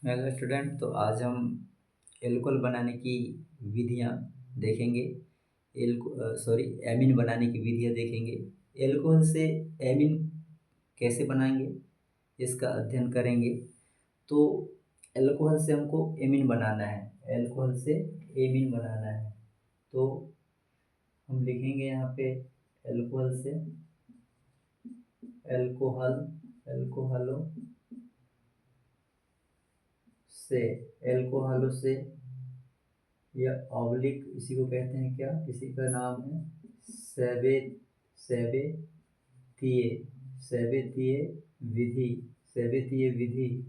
Hello student, तो आज हम एल्कोहल बनाने की विधियाँ देखेंगे। एमीन बनाने की विधियाँ देखेंगे। एल्कोहल से एमीन कैसे बनाएंगे इसका अध्ययन करेंगे। तो एल्कोहल से हमको एमीन बनाना है, एल्कोहल से एमीन बनाना है। तो हम लिखेंगे यहाँ पे एल्कोहल से एल्कोहल एल्कोहलों से एल्कोहलों से या ऑब्लिक इसी को कहते हैं क्या, इसी का नाम है सेबे सेबेतीय सेबेतीय विधि। सेबेतीय विधि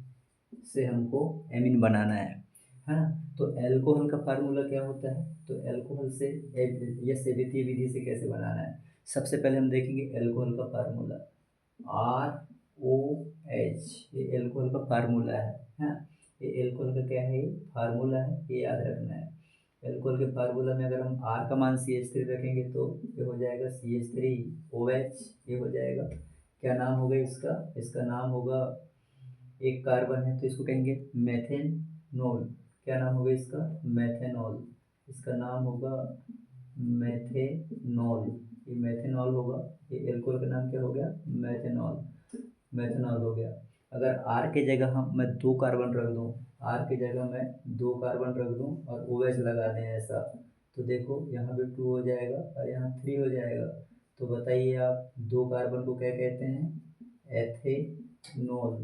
से हमको एमीन बनाना है ना। तो एल्कोहल का फार्मूला क्या होता है, तो एल्कोहल से या सेबेतीय विधि से कैसे बनाना है। सबसे पहले हम देखेंगे एल्कोहल का फार्मूला ROH, ये एल्कोहल का फार्मूला है। ये एल्कोहल का क्या है, फार्मूला है, ये याद रखना है। एल्कोहल के फार्मूला में अगर हम R का मान CH3 रखेंगे तो ये हो जाएगा CH3OH। ये हो जाएगा, क्या नाम होगा इसका, इसका नाम होगा, एक कार्बन है तो इसको कहेंगे मेथेनॉल। क्या नाम होगा इसका, मेथेनॉल। इसका नाम होगा मेथेनॉल, ये मेथेनॉल होगा। ये एल्कोहल का नाम क्या हो गया, मेथेनॉल। मेथेनॉल हो गया। अगर R के जगह मैं 2 कार्बन रख दूँ, R की जगह मैं 2 कार्बन रख दूँ और OH लगा दें ऐसा, तो देखो यहाँ पे 2 हो जाएगा और यहाँ 3 हो जाएगा। तो बताइए आप 2 कार्बन को क्या कहते हैं, एथेनॉल।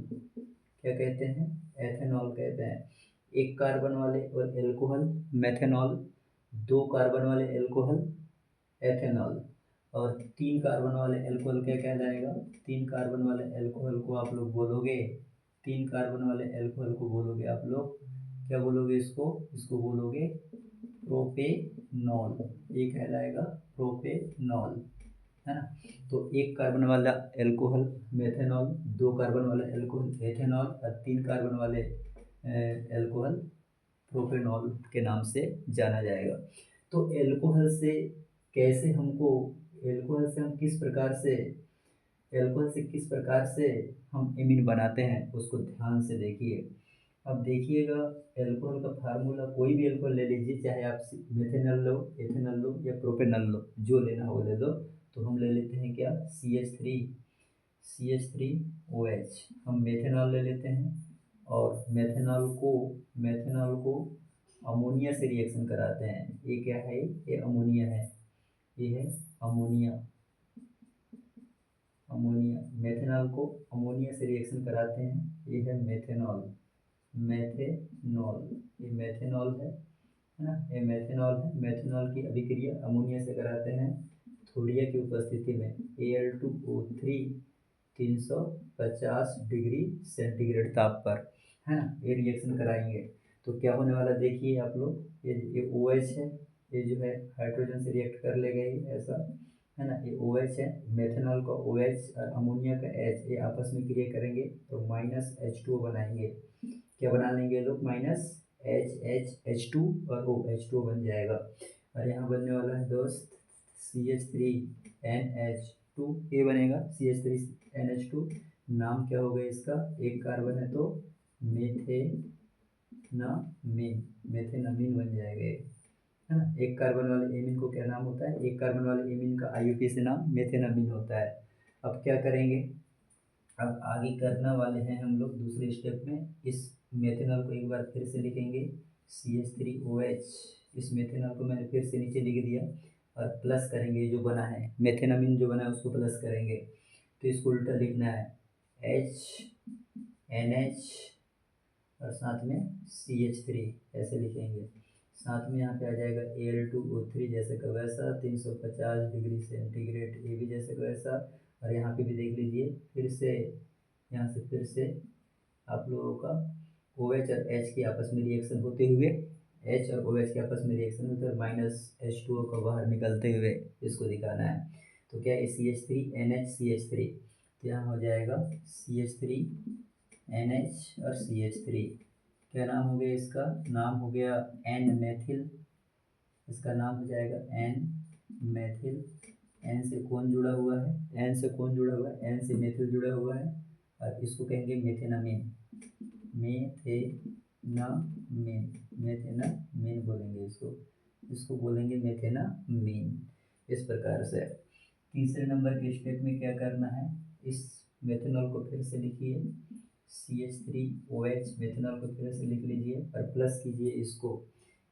क्या कहते हैं, एथेनॉल कहते हैं। एक कार्बन वाले और एल्कोहल मेथेनॉल, 2 कार्बन वाले एल्कोहल एथेनॉल, और 3 कार्बन वाले एल्कोहल क्या कहलाएगा, 3 कार्बन वाले एल्कोहल को आप लोग बोलोगे, 3 कार्बन वाले एल्कोहल को बोलोगे आप लोग, क्या बोलोगे इसको, इसको बोलोगे प्रोपेनॉल। ये कहलाएगा प्रोपेनॉल, है ना। तो 1 कार्बन वाला एल्कोहल मेथेनॉल, 2 कार्बन वाला एल्कोहल एथेनॉल और 3 कार्बन वाले एल्कोहल प्रोपेनॉल के नाम से जाना जाएगा। तो एल्कोहल से कैसे हमको, एल्कोहल से हम किस प्रकार से, एल्कोहल से किस प्रकार से हम एमीन बनाते हैं उसको ध्यान से देखिए। अब देखिएगा, एल्कोहल का फार्मूला कोई भी एल्कोहल ले लीजिए, चाहे आप मेथेनॉल लो, एथेनॉल लो या प्रोपेनॉल लो, जो लेना हो ले लो। तो हम ले लेते हैं क्या, CH3OH। हम मेथेनॉल ले लेते हैं और मेथेनॉल को अमोनिया से रिएक्शन कराते हैं। ये क्या है, ये अमोनिया है, ये है अमोनिया। अमोनिया, मेथेनॉल को अमोनिया से रिएक्शन कराते हैं, ये है मेथेनॉल। मेथेनॉल, ये मेथेनॉल है ना, ये मेथेनॉल है। मेथेनॉल की अभिक्रिया अमोनिया से कराते हैं थोड़िया की उपस्थिति में, Al2O3 350 डिग्री सेंटीग्रेड ताप पर, है ना, ये रिएक्शन कराएंगे। तो क्या होने वाला देखिए आप लोग, ये OH है, ये जो है हाइड्रोजन से रिएक्ट कर लेगा ये ऐसा, है ना। ये OH है, मेथेनॉल का OH और अमोनिया का H, ये आपस में क्रिया करेंगे तो -H2O बनाएंगे। क्या बना लेंगे लोग, -H2 और OH2 बन जाएगा। और यहाँ बनने वाला है दोस्त CH3NH2, ये बनेगा CH3NH2। नाम क्या होगा इसका, एक कार्बन है तो मेथेनामीन बन जाएगा ये, है ना। एक कार्बन वाले एमीन को क्या नाम होता है, एक कार्बन वाले एमीन का IUPAC नाम मेथेनामीन होता है। अब क्या करेंगे, अब आगे करने वाले हैं हम लोग दूसरे स्टेप में, इस मेथेनॉल को एक बार फिर से लिखेंगे CH3OH। इस मेथेनॉल को मैंने फिर से नीचे लिख दिया और प्लस करेंगे, जो बना है मेथेनामीन जो बना है उसको प्लस करेंगे। तो इसको उल्टा लिखना है HNH और साथ में CH3 ऐसे लिखेंगे। साथ में यहाँ पे आ जाएगा Al2O3 जैसे का वैसा 350 डिग्री सेंटीग्रेड, ये भी जैसे का वैसा। और यहाँ पे भी देख लीजिए फिर से, यहाँ से फिर से आप लोगों का OH और H की आपस में रिएक्शन होते हुए, H और OH के आपस में रिएक्शन होते हुए -H2O को बाहर निकलते हुए इसको दिखाना है। तो क्या है CH3NH CH3, तो यहाँ हो जाएगा CH3NH और CH3। क्या नाम हो गया इसका, नाम हो गया N मेथिल, इसका नाम हो जाएगा N मेथिल। N से कौन जुड़ा हुआ है, N से कौन जुड़ा हुआ है, N से मेथिल जुड़ा हुआ है और इसको कहेंगे मेथेनामीन। मेथेनामीन, मेथेनामीन बोलेंगे इसको बोलेंगे मेथेनामीन। इस प्रकार से तीसरे नंबर के स्टेप में क्या करना है, इस मेथेनॉल को फिर से लिखिए, CH3OH मेथेनॉल को फिर से लिख लीजिए और प्लस कीजिए इसको,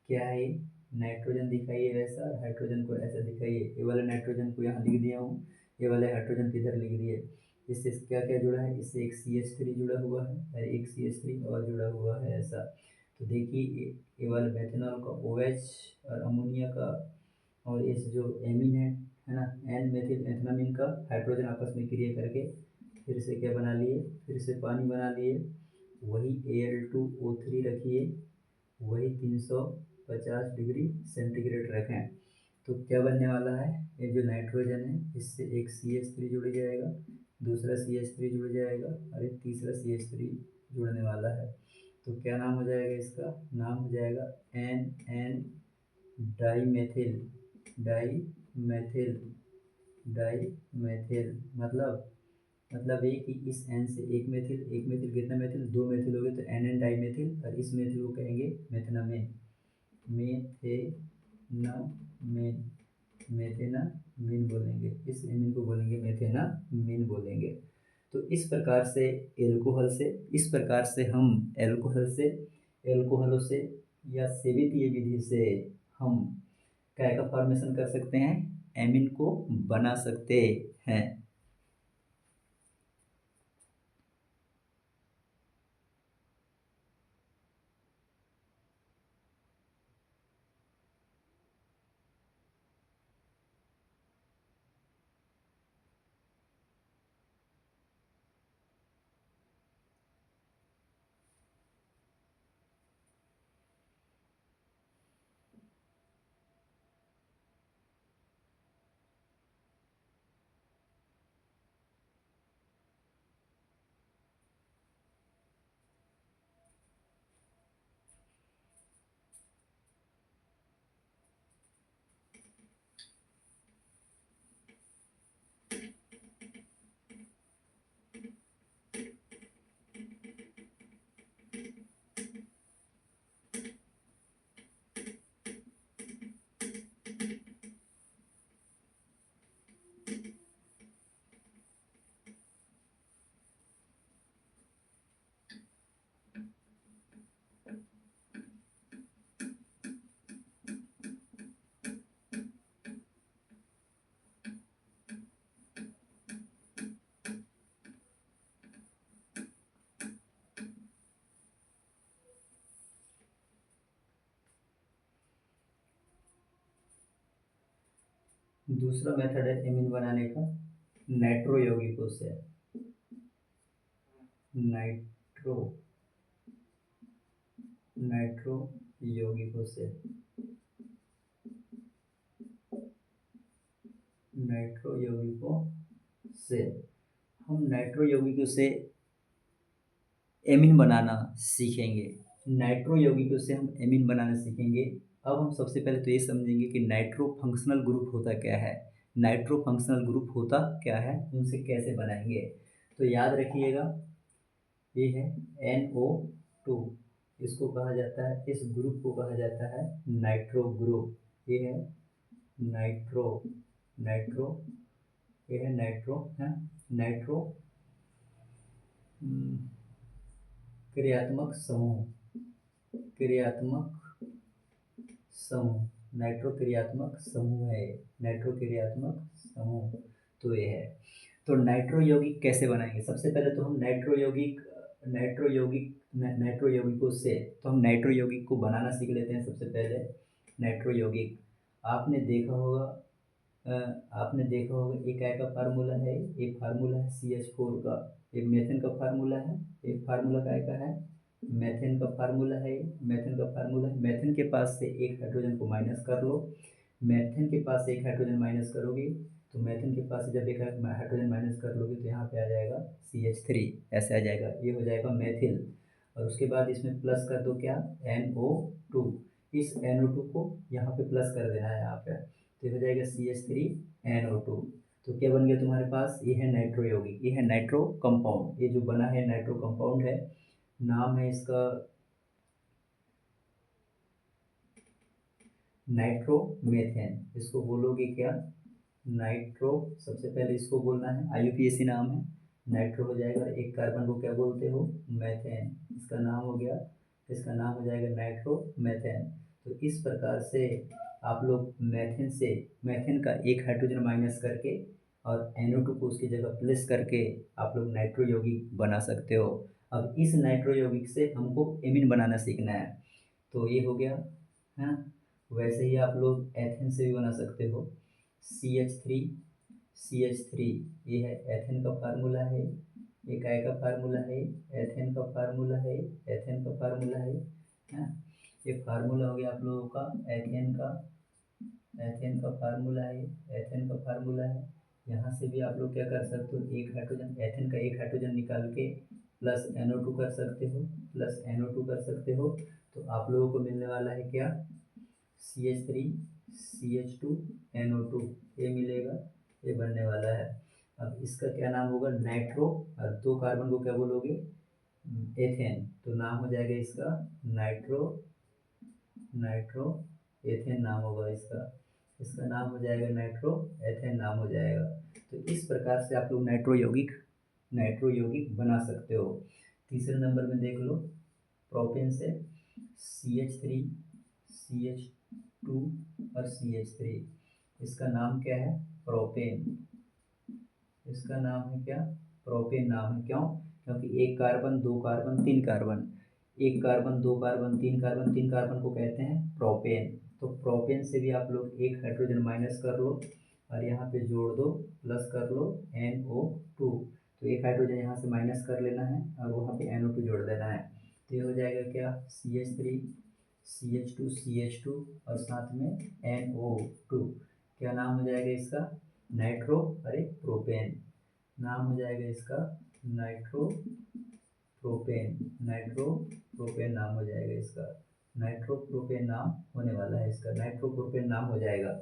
क्या है नाइट्रोजन दिखाइए वैसा, और हाइड्रोजन को ऐसा दिखाइए। ये वाले नाइट्रोजन को यहाँ लिख दिया हूँ, ये वाले हाइड्रोजन किधर लिख दिए। इससे क्या क्या जुड़ा है, इससे एक CH3 जुड़ा हुआ है और एक CH3 और जुड़ा हुआ है ऐसा। तो देखिए ये वाले मेथेनॉल का OH और अमोनिया का और इस जो एमीन है ना, एन मेथिल एथनामीन का हाइड्रोजन आपस में क्रिया करके फिर से क्या बना लिए, फिर से पानी बना लिए। वही Al2O3 रखिए, वही 350 डिग्री सेंटीग्रेड रखें। तो क्या बनने वाला है, ये जो नाइट्रोजन है इससे एक CH3 जुड़ जाएगा, दूसरा CH3 जुड़ जाएगा और एक तीसरा CH3 जुड़ने वाला है। तो क्या नाम हो जाएगा इसका, नाम हो जाएगा NN डाईमेथिल, डाईमेथिल, डाईमेथिल। मतलब ये कि इस N से एक मेथिल कितना मेथिल, दो मेथिल हो गए, तो NN डाईमेथिल और इस मेथिल को कहेंगे मेथेनामीन, मेथेनामीन, मेथेनामीन बोलेंगे, इस एमीन को बोलेंगे मेथेनामीन बोलेंगे। तो इस प्रकार से हम एल्कोहलों से या सेवितीय विधि से हम क्या का फॉर्मेशन कर सकते हैं, एमीन को बना सकते हैं। दूसरा मेथड है एमीन बनाने का, नाइट्रो यौगिकों से, नाइट्रो नाइट्रो यौगिकों से, नाइट्रो यौगिकों से हम नाइट्रो यौगिकों से एमीन बनाना सीखेंगे। नाइट्रो यौगिकों से हम एमीन बनाना सीखेंगे। अब हम सबसे पहले तो ये समझेंगे कि नाइट्रो फंक्शनल ग्रुप होता क्या है, नाइट्रो फंक्शनल ग्रुप होता क्या है, उनसे कैसे बनाएंगे। तो याद रखिएगा, ये है NO2, इसको कहा जाता है, इस ग्रुप को कहा जाता है नाइट्रो ग्रुप। ये है नाइट्रो नाइट्रो ये है नाइट्रो है नाइट्रो क्रियात्मक समूह, क्रियात्मक समूह, नाइट्रो क्रियात्मक समूह है, नाइट्रो क्रियात्मक समूह। तो ये है, तो नाइट्रो यौगिक कैसे बनाएंगे। सबसे पहले तो हम नाइट्रो यौगिकों से तो हम नाइट्रो यौगिक को बनाना सीख लेते हैं। सबसे पहले नाइट्रो यौगिक आपने देखा होगा, एक क्या का फार्मूला है, एक फार्मूला है CH4 का, एक मेथेन का फार्मूला है, एक फार्मूला काय का है, मेथेन का फार्मूला है, मेथेन का फार्मूला है। मेथेन के पास से एक हाइड्रोजन को माइनस कर लो, मेथेन के पास से एक हाइड्रोजन माइनस करोगे तो मेथेन के पास से जब एक हाइड्रोजन माइनस कर लोगे तो यहाँ पे आ जाएगा CH3, ऐसे आ जाएगा, ये हो जाएगा मेथिल। और उसके बाद इसमें प्लस कर दो क्या, NO2, इस NO2 को यहाँ पे प्लस कर देना है यहाँ पे, तो ये हो जाएगा CH3NO2। तो क्या बन गया तुम्हारे पास, ये है नाइट्रो यौगिक, ये है नाइट्रो कंपाउंड, ये जो बना है नाइट्रो कंपाउंड है, नाम है इसका नाइट्रोमेथेन, इसको बोलोगे क्या, नाइट्रो, सबसे पहले इसको बोलना है, IUPAC नाम है, नाइट्रो हो जाएगा, एक कार्बन को क्या बोलते हो, मैथेन, इसका नाम हो गया, इसका नाम हो जाएगा नाइट्रोमेथेन। तो इस प्रकार से आप लोग मैथेन से, मैथेन का एक हाइड्रोजन माइनस करके और NO2 को उसकी जगह प्लस करके आप लोग नाइट्रो यौगिक बना सकते हो। अब इस नाइट्रो यौगिक से हमको एमीन बनाना सीखना है। तो ये हो गया है ना। वैसे ही आप लोग एथेन से भी बना सकते हो, CH3 ये है एथेन का फार्मूला है, ये काय का फार्मूला है, एथेन का फार्मूला है, एथेन का फार्मूला है ना। ये फार्मूला हो गया आप लोगों का एथेन का, एथेन का फार्मूला है, एथेन का फार्मूला है। यहाँ से भी आप लोग क्या कर सकते हो, एक हाइड्रोजन, एथेन का एक हाइड्रोजन निकाल के प्लस NO2 कर सकते हो, प्लस NO2 कर सकते हो। तो आप लोगों को मिलने वाला है क्या, CH3 CH2 NO2, ये मिलेगा, ये बनने वाला है। अब इसका क्या नाम होगा, नाइट्रो, और दो कार्बन को क्या बोलोगे, एथेन, तो नाम हो जाएगा इसका नाइट्रो, नाइट्रो एथेन नाम होगा इसका, इसका नाम हो जाएगा नाइट्रो एथेन नाम हो जाएगा। तो इस प्रकार से आप लोग नाइट्रो यौगिक बना सकते हो। तीसरे नंबर में देख लो, प्रोपेन से CH3 CH2 और CH3, इसका नाम क्या है, प्रोपेन, इसका नाम है क्या, प्रोपेन नाम है। क्यों, क्योंकि एक कार्बन, दो कार्बन, तीन कार्बन, एक कार्बन, दो कार्बन, तीन कार्बन, तीन कार्बन को कहते हैं प्रोपेन। तो प्रोपेन से भी आप लोग एक हाइड्रोजन माइनस कर लो और यहाँ पे जोड़ दो, प्लस कर लो NO2, तो एक हाइड्रोजन यहाँ से माइनस कर लेना है और वहाँ पे NO2 जोड़ देना है। तो ये हो जाएगा क्या, CH3 CH2 और साथ में NO2, क्या नाम हो जाएगा इसका, नाइट्रो, अरे प्रोपेन, नाम हो जाएगा इसका नाइट्रो प्रोपेन, नाइट्रो प्रोपेन नाम हो जाएगा इसका, नाइट्रो प्रोपेन नाम होने वाला है इसका, नाइट्रो प्रोपेन नाम हो जाएगा।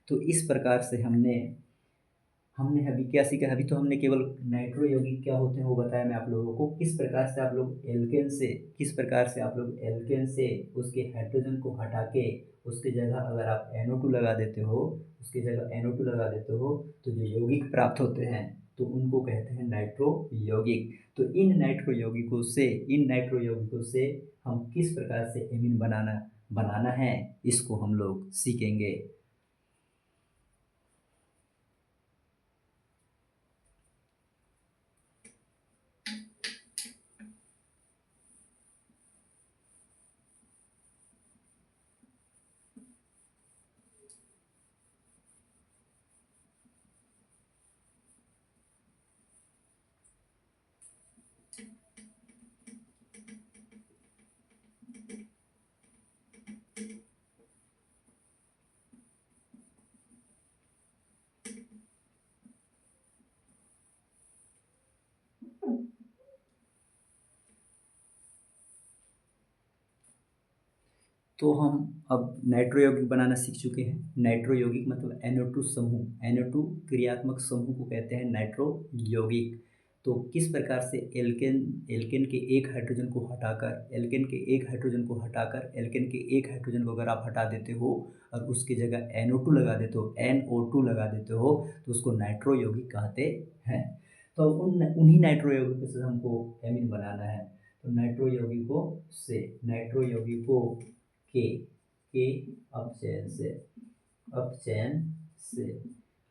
तो इस प्रकार से हमने हमने अभी क्या सीखा, अभी तो हमने केवल नाइट्रो यौगिक क्या होते हैं वो बताया मैं आप लोगों को, किस प्रकार से आप लोग एल्केन से, किस प्रकार से आप लोग एल्केन से उसके हाइड्रोजन को हटा के उसकी जगह अगर आप NO2 लगा देते हो, उसकी जगह NO2 लगा देते हो, तो जो यौगिक प्राप्त होते हैं तो उनको कहते हैं नाइट्रो यौगिक। तो इन नाइट्रो यौगिकों से हम किस प्रकार से एमीन बनाना है, इसको हम लोग सीखेंगे। तो हम अब नाइट्रो यौगिक बनाना सीख चुके हैं। नाइट्रो यौगिक मतलब NO2 समूह, NO2 क्रियात्मक समूह को कहते हैं नाइट्रो यौगिक। तो किस प्रकार से एल्केन के एक हाइड्रोजन को हटाकर, एल्केन के एक हाइड्रोजन को अगर आप हटा देते हो और उसकी जगह NO2 लगा देते हो, NO2 लगा देते हो, तो उसको नाइट्रो यौगिक कहते हैं। तो उन्हीं नाइट्रो यौगिकों से हमको एमीन बनाना है। तो नाइट्रो यौगिकों के अपचयन से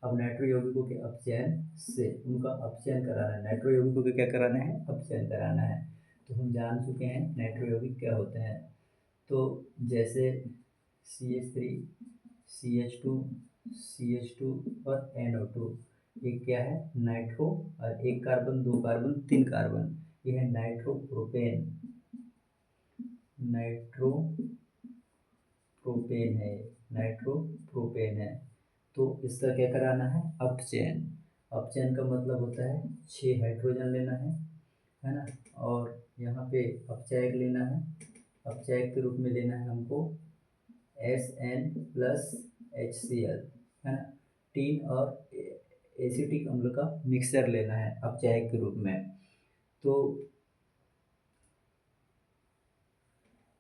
अब नाइट्रो यौगिकों के अपचयन से उनका अपचयन कराना है, नाइट्रो यौगिकों के क्या कराना है, अपचयन कराना है। तो हम जान चुके हैं नाइट्रो यौगिक क्या होते हैं। तो जैसे CH3 CH2 और NO2, ये क्या है, नाइट्रो, और एक कार्बन, दो कार्बन, तीन कार्बन, ये है नाइट्रोप्रोपेन, नाइट्रोप्रोपेन है। तो इसका क्या कराना है, अपचयन। अपचयन का मतलब होता है 6 हाइड्रोजन लेना है ना, और यहाँ पे अपचायक लेना है, अपचायक के रूप में लेना है हमको SN प्लस HCl, है ना, टीन और एसिटिक अम्ल का मिक्सचर लेना है अपचायक के रूप में। तो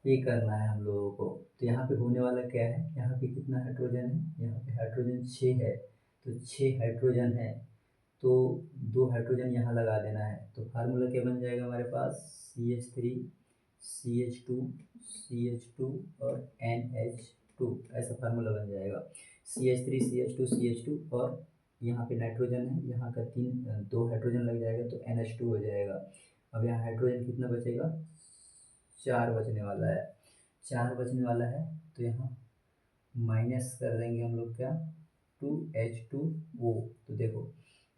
ये करना है हम लोगों को। तो यहाँ पे होने वाला क्या है, यहाँ पे कितना हाइड्रोजन है, यहाँ पे हाइड्रोजन 6 है, तो 6 हाइड्रोजन है, तो 2 हाइड्रोजन यहाँ लगा देना है। तो फार्मूला क्या बन जाएगा हमारे पास, CH3 CH2 CH2 और NH2, ऐसा फार्मूला बन जाएगा। CH3 CH2 CH2 और यहाँ पे नाइट्रोजन है, यहाँ का 2 हाइड्रोजन लग जाएगा तो NH2 हो जाएगा। अब यहाँ हाइड्रोजन कितना बचेगा, 4 बचने वाला है, 4 बचने वाला है, तो यहाँ माइनस कर देंगे हम लोग क्या, 2H2O। तो देखो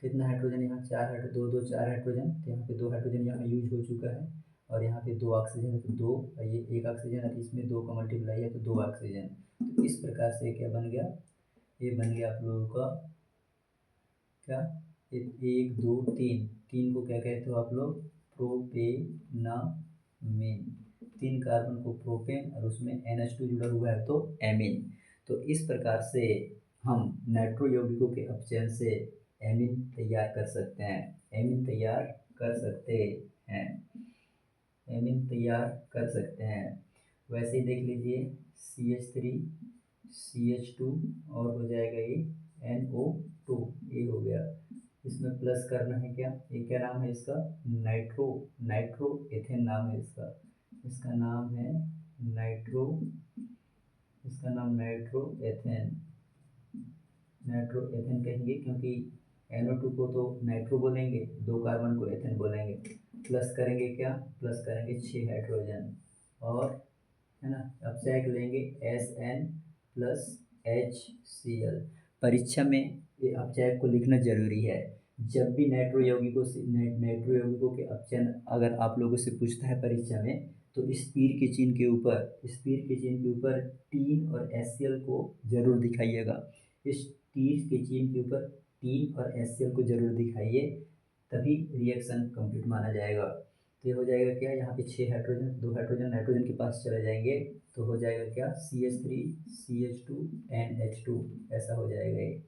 कितना हाइड्रोजन, यहाँ 4 हाइड्रोजन, 2 2 4 हाइड्रोजन, तो यहाँ पे 2 हाइड्रोजन यहाँ यूज हो चुका है, और यहाँ पे 2 ऑक्सीजन है, तो 2, ये 1 ऑक्सीजन है, इसमें 2 का मल्टीप्लाई है तो 2 ऑक्सीजन। तो इस प्रकार से क्या बन गया, ये बन गया आप लोगों का क्या, 1 2 3, 3 को क्या कहते हो आप लोग, प्रोपेनामीन, 3 कार्बन को प्रोपेन और उसमें NH2 जुड़ा हुआ है तो एमीन। तो इस प्रकार से हम नाइट्रो यौगिकों के अपचयन से एमीन तैयार कर सकते हैं, एमीन तैयार कर सकते हैं, एमीन तैयार कर सकते हैं। वैसे ही देख लीजिए, CH3 CH2 और हो जाएगा ये NO2, ये हो गया। इसमें प्लस करना है क्या, ये क्या नाम है इसका, नाइट्रो एथेन नाम है इसका, इसका नाम है नाइट्रो, इसका नाम नाइट्रो एथेन कहेंगे, क्योंकि NO2 को तो नाइट्रो बोलेंगे, 2 कार्बन को एथेन बोलेंगे। प्लस करेंगे क्या, प्लस करेंगे 6 हाइड्रोजन, और है ना, अपचायक लेंगे SN प्लस HCl। परीक्षा में ये अपचायक को लिखना जरूरी है। जब भी नाइट्रो यौगिकों के अपचयन अगर आप लोगों से पूछता है परीक्षा में, तो इस तीर के चिन्ह के ऊपर टीन और HCl को जरूर दिखाइएगा। इस तीर के चिन्ह के ऊपर टीन और HCl को जरूर दिखाइए, तभी रिएक्शन कंप्लीट माना जाएगा। तो ये हो जाएगा क्या, यहाँ पे 6 हाइड्रोजन, 2 हाइड्रोजन नाइट्रोजन के पास चले जाएंगे, तो हो जाएगा क्या, CH3 CH2 NH2, ऐसा हो जाएगा ये।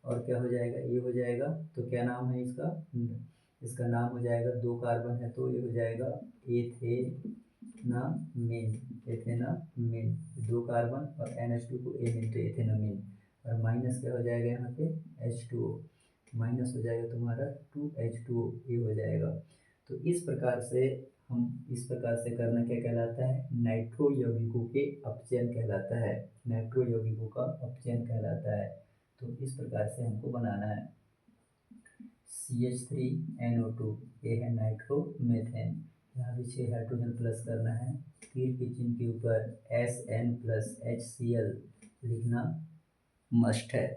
और क्या हो जाएगा, ये हो जाएगा, तो क्या नाम है इसका, इसका नाम हो जाएगा, 2 कार्बन है तो ये हो जाएगा एथेनामीन, 2 कार्बन और NH2 को एमीन, तो एथेनामीन, और माइनस क्या हो जाएगा यहाँ पे H2O, माइनस हो जाएगा तुम्हारा 2H2O, ये हो जाएगा। तो इस प्रकार से करना क्या कहलाता है, नाइट्रो यौगिकों के अपचयन कहलाता है, नाइट्रो यौगिकों का अपचयन कहलाता है। तो इस प्रकार से हमको बनाना है। CH3NO2, ये है नाइट्रोमेथेन, यहाँ भी 6 हाइड्रोजन प्लस करना है, तीर के चिन्ह के ऊपर SN प्लस HCl लिखना मस्ट है।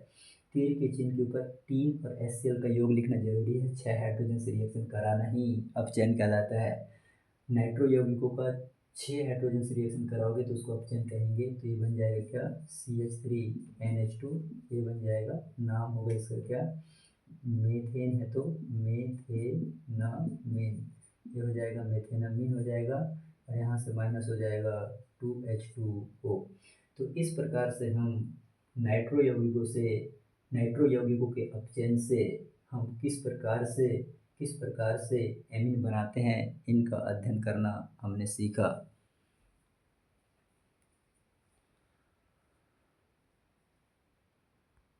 तीर के चिन्ह के ऊपर टीन और HCl का योग लिखना जरूरी है, 6 हाइड्रोजन से रिएक्शन कराना ही अपचयन कहलाता है। नाइट्रो यौगिकों का 6 हाइड्रोजन से रिएक्शन कराओगे तो उसको अपचयन कहेंगे। तो ये बन जाएगा क्या, CH3NH2, ये बन जाएगा, नाम होगा इसका क्या, मेथेन है तो मेथेनामीन, ये हो जाएगा मेथेनामीन हो जाएगा, और यहाँ से माइनस हो जाएगा 2H2O। तो इस प्रकार से हम नाइट्रो यौगिकों के अपचयन से हम किस प्रकार से एमीन बनाते हैं, इनका अध्ययन करना हमने सीखा।